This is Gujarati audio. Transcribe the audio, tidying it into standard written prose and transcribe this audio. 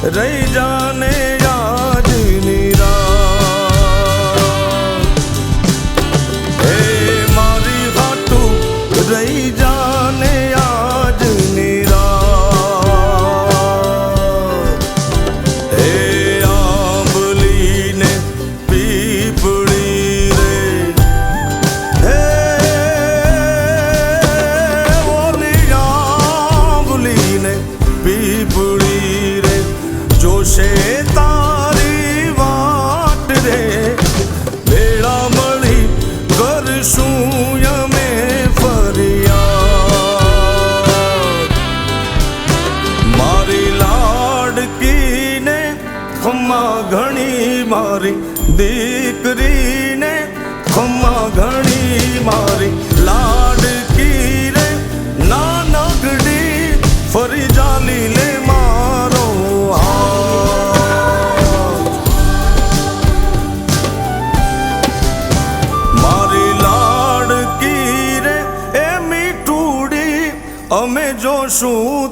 रही जाने આજની રાત હે મારી હાટું રહી જાને આજની રાત હે આંબલીને પીપળી રે હે ઓલી આંબલીને પીપળી રે જોશે તારી વાટ રે વેળા મળી કરશું અમે ફરિયાદ મારી લાડકીને ખમ્મા ઘણી મારી દીકરીને ખમ્મા ઘણી મારી લાડકી રે નાનકડી ફરી જાલી લે મારો મારી લાડકી રે એ મીઠુડી અમે જોશું